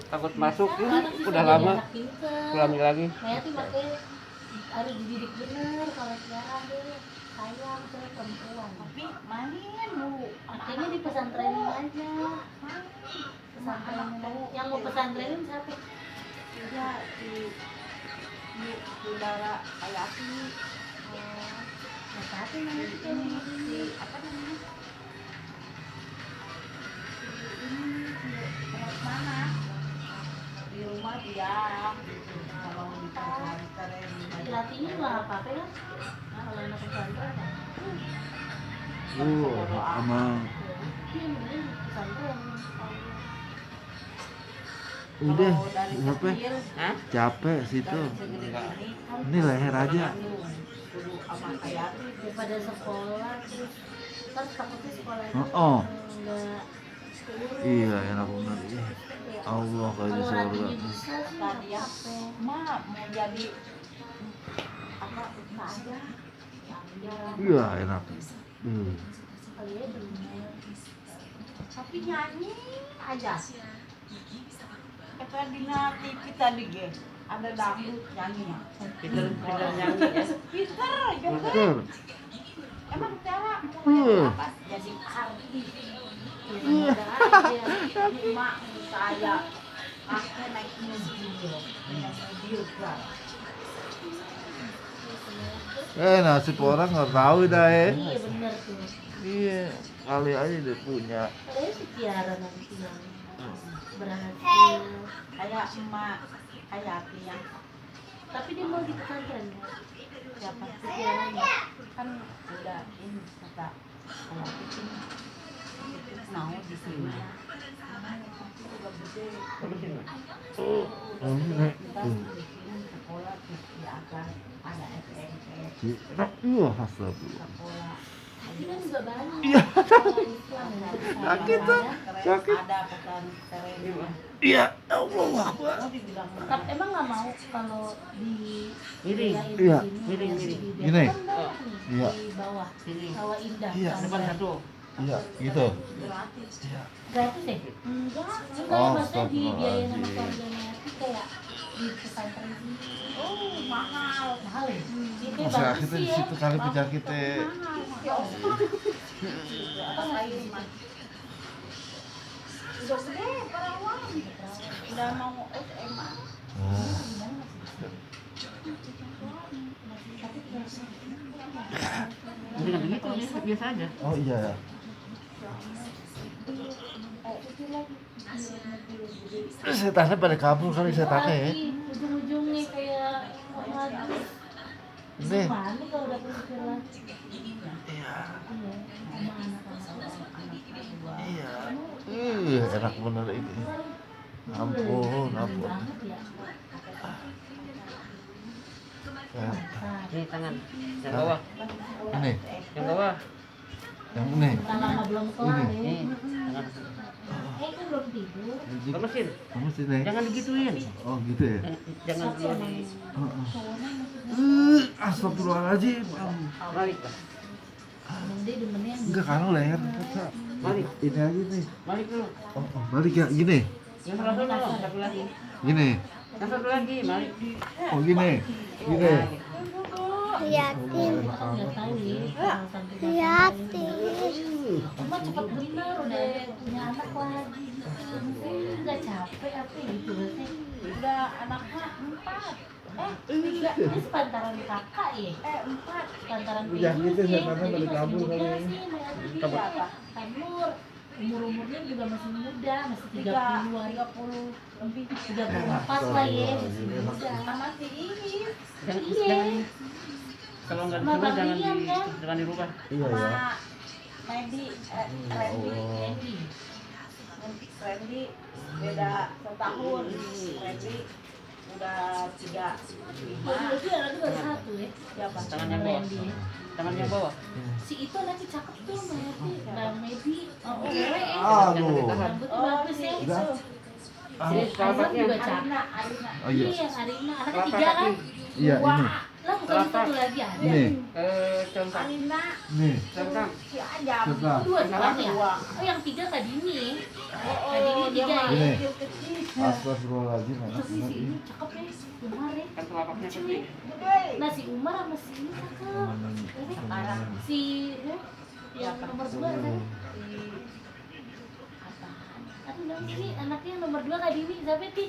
takut masuk ya, udah lama ulangi lagi. Saya tuh makanya harus dididik bener kalau sekarang deh sayang ke perempuan. Tapi main bu, akhirnya di pesantrenin aja. Pesantrenin yang mau pesantrenin siapa? Ya di saudara Ayati. Tapi namanya di apa namanya? Mana? Di rumah dia. Kalau di pesantren dilatihnya nggak apa-apa kan? Nah, kalau anak pesantren emang udah capek capek situ ini leher aja daripada sekolah terus takutnya sekolah oh enggak iya enak bener Allah kayak di surga bisa tadi ya mak mau jadi apa aja iya enak tapi nyanyi aja kata dina TV tadi ge ada dangdut nyanyi Pinter nyanyi ya. pinter juga betul emang cara mau apa jadi artis mak saya aku naik mobil kan nasib orang nggak tahu dah iya bener tuh iya kali aja dia punya saya sih tiara nanti yang berhasil kayak emak kayak Ati yang tapi dia mau di pesantren siapa tiaranya kan udah ini kata kayak Ati mau di sini udah gede sekolah di atas ada SMP iya astagfirullah sekolah ini kan juga banyak iya sakit tuh sakit ada pesantren iya Allah tapi emang nggak mau kalau di Miring. Iya. Miring. Gini. Iya. Di bawah Sini. Sawah Indah Iya. Depan satu. iya gitu gratis iya gratis deh enggak Oh, maksudnya dibiayain sama astagfirullahaladzim. keluarganya itu kayak di pesantren sini oh mahal ya itu masa bagus kita sih di ya situ kali pecah kita ya apa lagi udah gede perawan udah mau SMA Dengan begitu biasa aja. oh iya ya setannya pada kabur kali setannya ya ujung-ujungnya kayak ini mana kalau udah kecil iya iya iya enak bener ini ampun ya. Ini tangan. Yang bawah. Ini Yang bawah. yang ini lama belum kelar ya Nih. Tangan. kan belum tidur Lemesin. kamu sini Jangan digituin. oh gitu ya Jangan dulu di astagfirullahaladzim balik lah. dia demennya yang enggak kan leher Balik. ini aja nih Balik dulu. oh balik ya gini Yang sebelah sana, satu lagi. gini Yang satu lagi, balik. oh gini gini Liatin, nggak tahu ya sampai liatin. cuma cepat bener udah punya anak lagi nggak capek apa gitu sih udah anaknya 4 3 ini sepantaran kakak ya 4 sepantaran Udah gitu, setannya balik kabur kali muda ini. sih apa Tanur umurnya juga masih muda masih 30-an 30 lebih 34 lah ya masih muda masih ini Jangan kalau nggak Sama disuruh Bang Rian, kan? jangan dirubah. iya ya Randy beda setahun Randy udah 35 berarti anaknya baru satu ya siapa? Tangan yang bawah. Randy Tangan yang bawah. si itu nanti cakep tuh Medi dan Medi cewek aduh rambutnya bagus ya udah Aisyah juga cakep oh iya yang Arina anaknya Kelapa 3 kan iya Wah, ini Lah bukan satu lagi ada. Nih, Contoh. Arina, nih. Contoh. si Ajam. Coba. Dua doang ya? Dua. Oh yang tiga Kak Dini. Oh, Kak Dini dia tiga mah ya? Gini. kecil-kecil. Astagfirullahaladzim, enak Terus bener si ih. ini cakep ya, Umar ya. Kan telapaknya Lucu kecil. ya. Gede. Nah si Umar sama si ini cakep. Sekarang. Si yang nomor 2 kan? Oh. Apaan? Aduh namanya ini anaknya yang nomor 2 Kak Dini, siapa sih?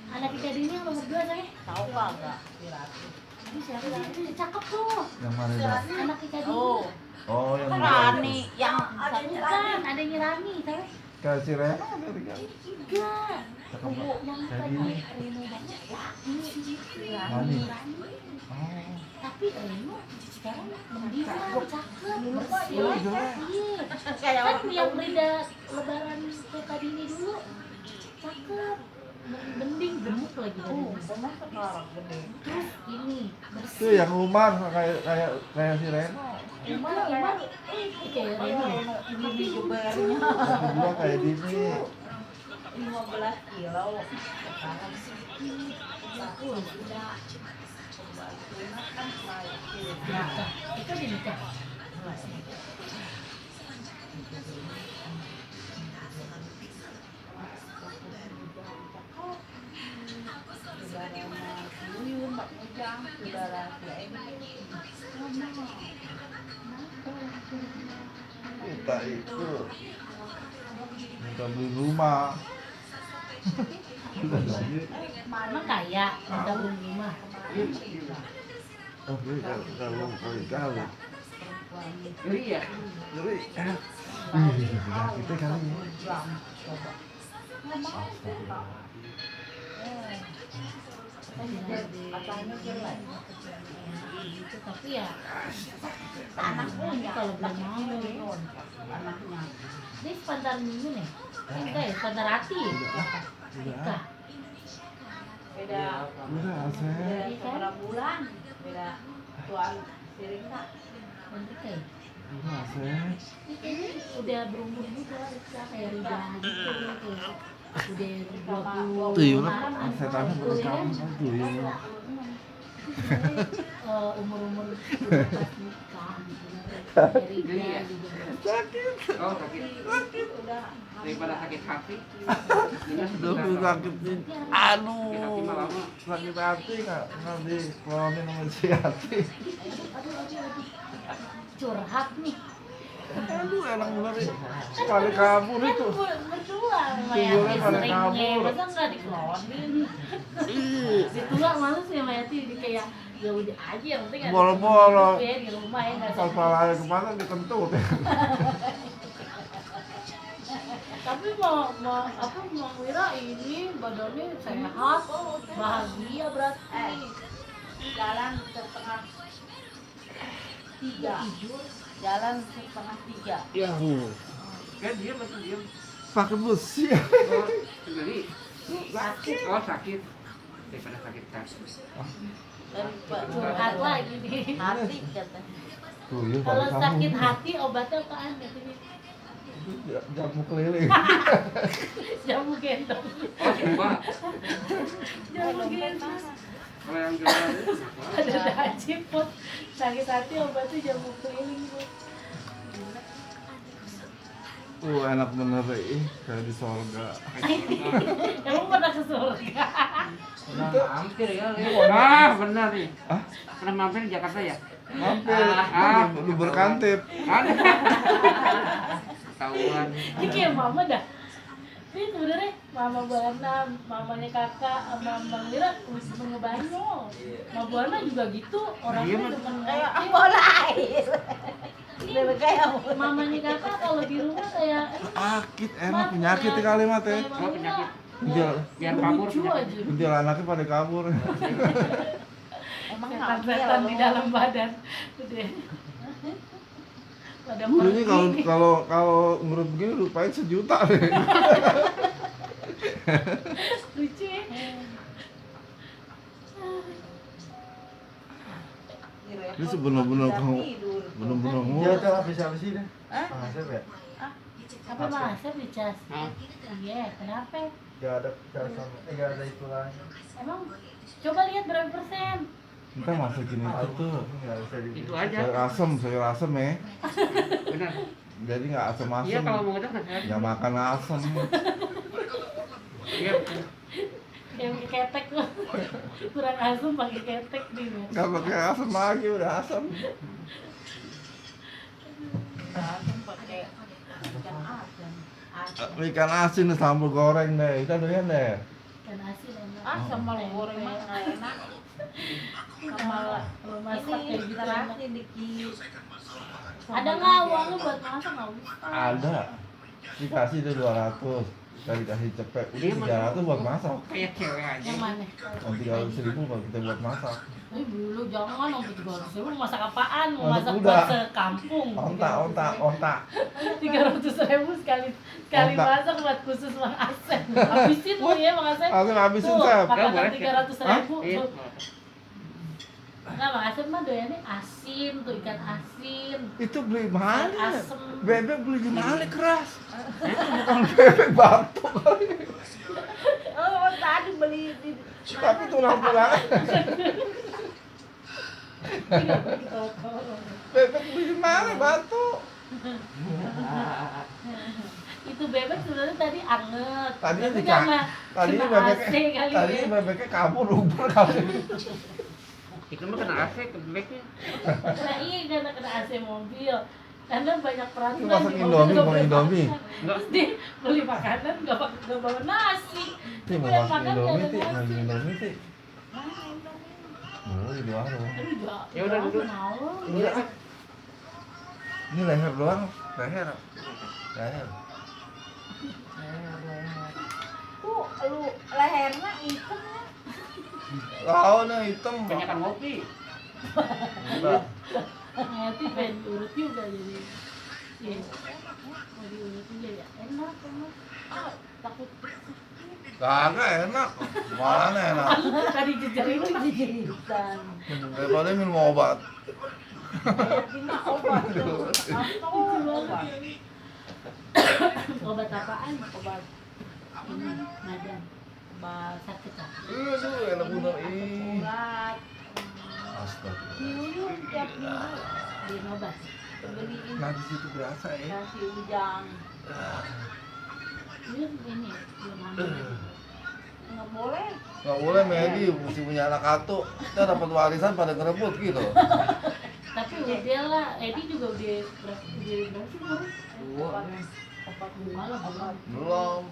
Anak Kak Dini yang nomor 2 saya. Tahu kagak? Si Rati. Ini siapa sih? Itu cakep tuh. Yang mana ya? Anak Kak Dini. Oh, Oh, yang Rani yang Bukan, adanya Rani, siapa? Kayak si Rena ada tiga. Tiga. Cakep banget. Yang Kayak tadi gini. Reno banget. Ini si Rani. Rani. Oh. Tapi Reno sekarang mendiam, cakep, bersih. Oh, jelek. Iya. kayak Kan orang yang Rida lebaran kayak tadi ini dulu, cakep, mending gemuk lagi tadi. benar sekarang gede. Terus ini Itu bersih. yang Umar kayak si Rena. Umar kayak Reno. Ini jubernya Yang kedua kayak Dini. 15 kilo. Sekarang Udah. kan Nikah. Itu di nikah. saudaranya si Yuyun, Mbak Mujang, saudara si Emi. Kita itu minta beli rumah. Mana kaya minta beli rumah. Oh, kalau kali-kali. Ngeri ya? Jadi, kita kali ya. Katanya jelek. Gitu, tapi ya Anak punya kalau belum mau anaknya. ini sepantar minggu nih. Enggak ya, sepantar hati. Nikah. Beda Udah, Asep. beda seberapa bulan. Beda tuan si Rika. Nanti kayak Udah, Asep. ini udah berumur juga Rika, kayak Rida gitu kayak udah 20 Tuyul, tahun, setannya tuyul kan? berekam, tuyul. Umur-umur udah pas nikah gitu. Kayak Rida juga. Oh sakit. Udah Daripada sakit hati. Ini Udah sudah sakit nih. sakit hati Aduh, mah lama. sakit hati nggak dikeluarin sama si hati. Aduh. Curhat nih. Aduh, enak bener ya. Sekali kabur Kan itu. berdua sama Tuyulnya Yati pada sering kabur. nih, masa nggak dikeluarin? Si tua males ya sama Yati, jadi kayak ya udah aja yang penting ada Bolo-bolo. ya di rumah ya nggak Kalau palanya kemana dikentut ya. Tapi mau Wira ini badannya sehat, bahagia berarti. jalan setengah 3. Jalan setengah 3. Ya, Kan dia masih diam. pakai besi ya. Oh, ngeri. Sakit. Oh sakit. Daripada sakit kaki. Curhat lagi nih. Hati katanya. Tuyul Kalau pada sakit kamu. hati obatnya apaan katanya? Jamu keliling. Jamu gendong. Oh coba. Jamu gendong. Kalau yang jualan itu. Ada haji pun sakit hati obatnya jamu keliling pun. Enak bener ih, kayak di sorga. Emang pernah ke surga? Pernah mampir ya. Ah benar nih. Ah, Pernah mampir di Jakarta ya? mampir. Ah. Lu berkantip. Ada. Ketahuan. Ini kayak mama dah. Ini sebenarnya mama Buana, mamanya kakak, sama Bang Mira mesti ngebanyo. Mama Buana juga gitu, orangnya Iya, demen Kayak ngoceh. bola air. Udah kayak Mamanya kakak kalau di rumah kayak Sakit, enak penyakit di kalimat ya. Oh penyakit. Kuntil, Biar kabur lucu penyakit. aja. kuntil anaknya pada kabur. emang Setan-setan di dalam badan. Udah. Pada Lu ini pergi. kalau ngurut begini lupain 1 juta deh. Lucu ya. Ini sebenar-benar kamu benar-benar ngurut. Dia habis ini. Hah? Asep ya? Apa Mas Asep dicas? Hah? Iya, kenapa? Gak ada sama, gak ada itu lagi. Emang coba lihat berapa persen? Kita masukin itu tuh. Itu aja. Sayur asem ya. Benar. Jadi nggak asem-asem. Iya kalau mau ngedak kan. Nggak makan asem. Iya. Yang pakai ketek loh. Kurang asam pakai ketek nih. Nggak pakai asem lagi, udah asem. Asam pakai ikan asin. Asin. Ikan asin sambal goreng deh. Kita doyan deh. Ikan asin enak. Asam malah goreng mah nggak enak. Sama Kalau masak ini kayak gitu enak. terasi dikit. Ada nggak uangnya buat masak nggak usah? Ada. Dikasih deh 200. Kita dikasih cepet. Udah 300 buat masak. Kayak cewek aja. Yang mana? Yang 300.000 baru kita buat masak. Dulu jangan sampai 300.000 masak apaan? Mau Masak masak kuda. buat sekampung. Ontak. 300.000 sekali Ontak. masak buat khusus Mang Asep. Habisin tuh ya Mang Asep. Aku habisin Tuh, Sep. pakai boleh. 300.000. Iya. Nah, Mang Asep mah doyannya asin tuh, ikan asin. Itu beli mana? Asem. Bebek beli di mana keras? Itu bukan bebek batu kali. Oh, tadi beli di Tapi tulang-tulang. Bebek beli di mana batu? Itu bebek sebenarnya tadi anget. Tadinya Tapi di karena tadinya kena bebeknya AC kali tadinya ya. bebeknya kabur ubur kali. Itu mah kena AC ke bebeknya. Nah iya karena kena AC mobil. Karena banyak peraturan Itu masak di Indomie, mobil, nggak mau boleh Indomie. makan. Terus dia beli makanan nggak bawa nasi. Ti mau Dia masak makan nggak Indomie ada ti, mau nasi. Indomie ti. Oh, di warung. Aduh, Ya udah, duduk. mau. Iya. Ini leher doang, leher. Leher. lu lehernya hitam ya. Lauknya hitam. Banyakan ngopi. Enggak. Nanti pengen diurut juga jadi. Iya. Mau diurut juga ya. Enak. Ah, takut. Kagak enak. Mana enak? Tadi jejer itu Jahitan. Daripada minum obat. Kayaknya obat tuh. Atau obat. Obat apaan? Obat ini madan. Obat Sakit sakit. Iya tuh enak bener ih. urat. Astaga. Nyuyuh tiap minggu. Beliin obat. Beliin Nah di situ berasa ya. nasi ujang. Ini belum hamil. Nggak boleh. Nggak boleh Medi, mesti punya anak atu. Kita dapat warisan pada ngerebut gitu. Tapi udah lah, Edi juga udah berapa sih baru? Obat Malah belum. Belum.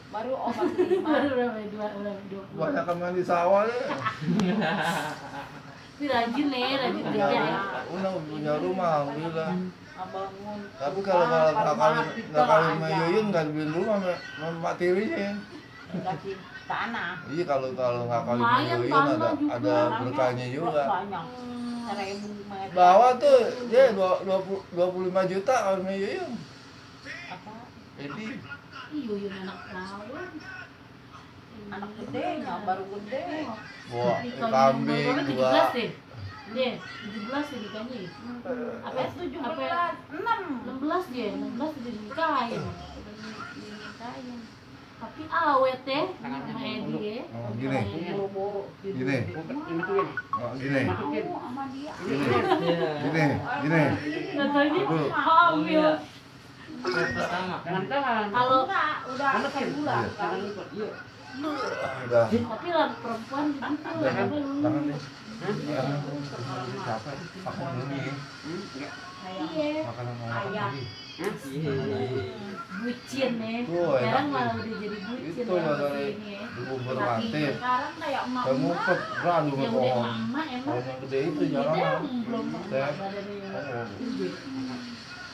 baru obat 5. Baru berapa? Dua 20. Banyak mandi sawah deh. Tapi rajin rajin kerja ya. Udah punya rumah, alhamdulillah. Bangun. Tapi kalau nggak kawin sama Yuyun nggak dibeliin rumah sama Pak Tirinya. Dikasih tanah. Iya kalau nggak kawin sama Lumayan Yuyun tanah juga. ada berkahnya juga. Banyak. 1.000 meter. Bawa tuh dia 25 juta kawin sama Yuyun. Apa? Jadi Iya, anak perawan. Anak gede, nggak baru gede. bawa Nikahnya kambing baru 17 dua. deh. Dia 17 ya nikahnya. Ya? Apa 17, 6. 16 dia, 16 udah dinikahin. Udah dinikahin. Tapi awet ya sama Edi ya. Oh, gini. Boro-boro. Gini. Ini tuh ini. Oh, gini. Mau sama dia. Gini. Katanya Aduh. hamil. Jangan tahan. Kalau Enggak, udah Mana sih? sebulan. Jangan ikut. Iya. Udah. tapi lah perempuan begitu. Jangan, Apa lu? jangan deh. Capek. Makan dulu nih. Enggak. Iya. Makanan orang Ayam. lagi. Bucin ya. Tuh, Sekarang enak malah nih. udah jadi bucin Itu ya baru ini ya. bubur Tapi mantip. sekarang kayak Saya emak-emak. ngumpet, beradu Yang sama udah pohon. emak emang. Pohon yang gede itu Iya, jangan. yang belum Saya- badannya yang Oh. gede.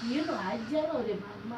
Iya lo aja lo udah mama.